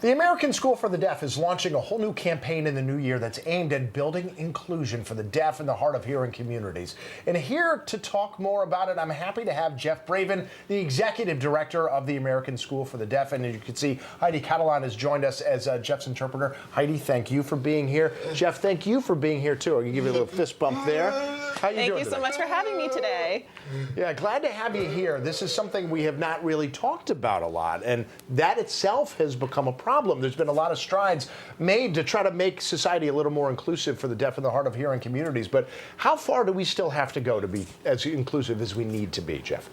The American School for the Deaf is launching a whole new campaign in the new year that's aimed at building inclusion for the deaf in the hard of hearing communities. And here to talk more about it, I'm happy to have Jeff Braven, the executive director of the American School for the Deaf. And as you can see, Heidi Catalan has joined us as Jeff's interpreter. Heidi, thank you for being here. Jeff, thank you for being here too. I'll give you a little fist bump there. How you doing Thank you so much for having me today. Yeah, glad to have you here. This is something we have not really talked about a lot, and that itself has become a problem. There's been a lot of strides made to try to make society a little more inclusive for the deaf and the hard of hearing communities, but how far do we still have to go to be as inclusive as we need to be, Jeff?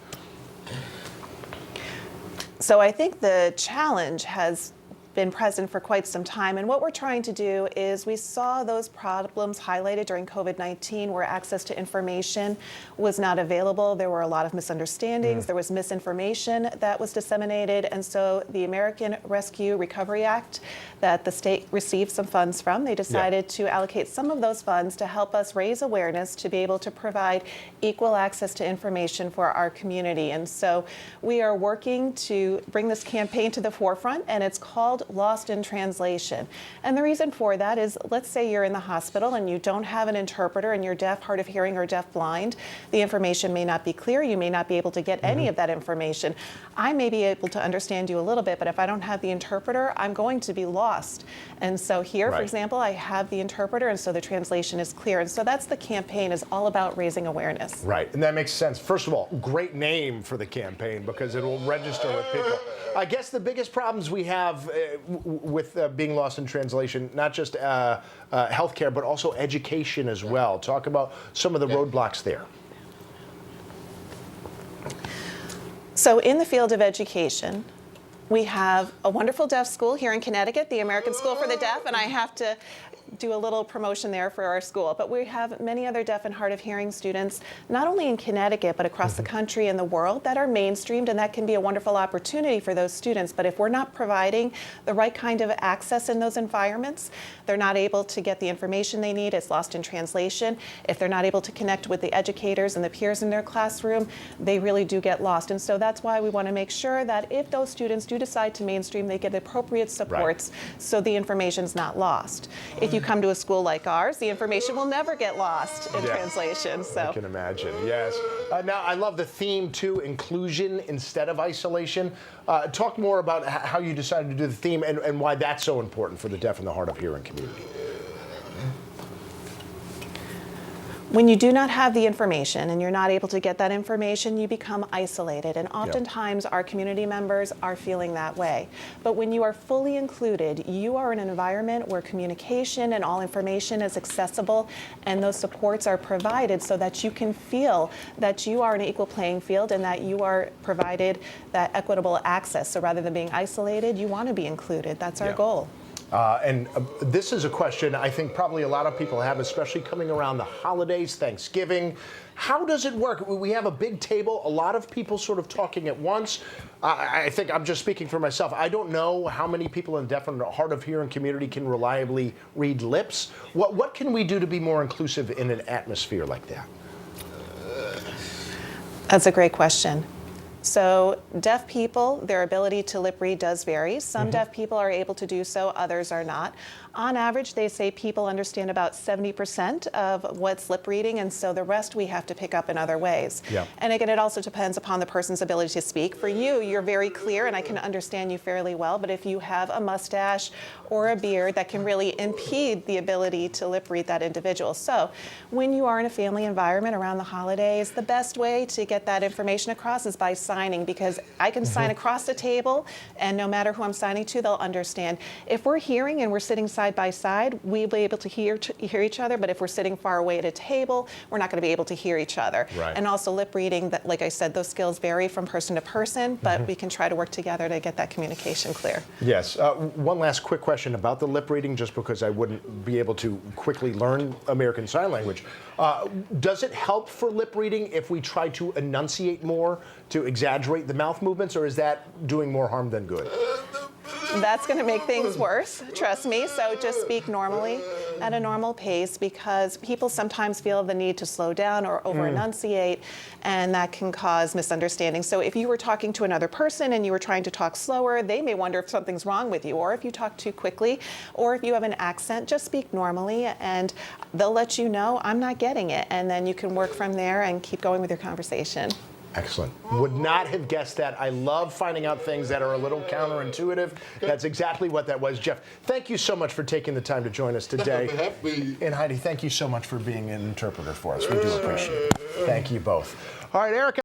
So I think the challenge has been present for quite some time, and what we're trying to do is we saw those problems highlighted during COVID-19 where access to information was not available. There were a lot of misunderstandings, there was misinformation that was disseminated, and so the American Rescue Recovery Act that the state received some funds from, they decided to allocate some of those funds to help us raise awareness to be able to provide equal access to information for our community. And so we are working to bring this campaign to the forefront, and it's called Lost in Translation. And the reason for that is, let's say you're in the hospital and you don't have an interpreter and you're deaf, hard of hearing, or deaf blind. The information may not be clear. You may not be able to get any of that information. I may be able to understand you a little bit, but if I don't have the interpreter, I'm going to be lost. And so here, for example, I have the interpreter, and so the translation is clear. And so that's the campaign, is all about raising awareness. Right, and that makes sense. First of all, great name for the campaign because it will register with people. I guess the biggest problems we have with being lost in translation, not just healthcare, but also education as well. Talk about some of the roadblocks there. So in the field of education, we have a wonderful deaf school here in Connecticut, the American School for the Deaf, and I have to do a little promotion there for our school. But we have many other deaf and hard of hearing students, not only in Connecticut, but across the country and the world, that are mainstreamed, and that can be a wonderful opportunity for those students. But if we're not providing the right kind of access in those environments, they're not able to get the information they need. It's lost in translation. If they're not able to connect with the educators and the peers in their classroom, they really do get lost. And so that's why we want to make sure that if those students do decide to mainstream, they get the appropriate supports so the information's not lost. If you come to a school like ours, the information will never get lost in translation. So I can imagine, yes. Now, I love the theme too, inclusion instead of isolation. Talk more about how you decided to do the theme and why that's so important for the deaf and the hard of hearing community. when you do not have the information and you're not able to get that information, you become isolated. And oftentimes our community members are feeling that way. But when you are fully included, you are in an environment where communication and all information is accessible and those supports are provided so that you can feel that you are an equal playing field and that you are provided that equitable access. So rather than being isolated, you want to be included. That's our goal. This is a question I think probably a lot of people have, especially coming around the holidays, Thanksgiving. How does it work? We have a big table, a lot of people sort of talking at once. I think I'm just speaking for myself. I don't know how many people in deaf and hard of hearing community can reliably read lips. What can we do to be more inclusive in an atmosphere like that? That's a great question. So deaf people, their ability to lip read does vary. Some deaf people are able to do so, others are not. On average, they say people understand about 70% of what's lip reading, and so the rest we have to pick up in other ways. And again, it also depends upon the person's ability to speak. For you, you're very clear and I can understand you fairly well, but if you have a mustache or a beard, that can really impede the ability to lip read that individual. So when you are in a family environment around the holidays, the best way to get that information across is by signing, because I can sign across the table and no matter who I'm signing to, they'll understand. If we're hearing and we're sitting side by side, we'll be able to hear each other, but if we're sitting far away at a table, we're not going to be able to hear each other. And also lip reading, that, like I said, those skills vary from person to person, but we can try to work together to get that communication clear. Yes. One last quick question about the lip reading, just because I wouldn't be able to quickly learn American Sign Language. Does it help for lip reading if we try to enunciate more, to exaggerate the mouth movements, or is that doing more harm than good? That's going to make things worse, trust me. So just speak normally at a normal pace, because people sometimes feel the need to slow down or over-enunciate, and that can cause misunderstandings. So if you were talking to another person and you were trying to talk slower, they may wonder if something's wrong with you, or if you talk too quickly, or if you have an accent. Just speak normally, and they'll let you know, I'm not getting it, and then you can work from there and keep going with your conversation. Excellent. Would not have guessed that. I love finding out things that are a little counterintuitive. That's exactly what that was. Jeff, thank you so much for taking the time to join us today. And Heidi, thank you so much for being an interpreter for us. We do appreciate it. Thank you both. All right, Erica.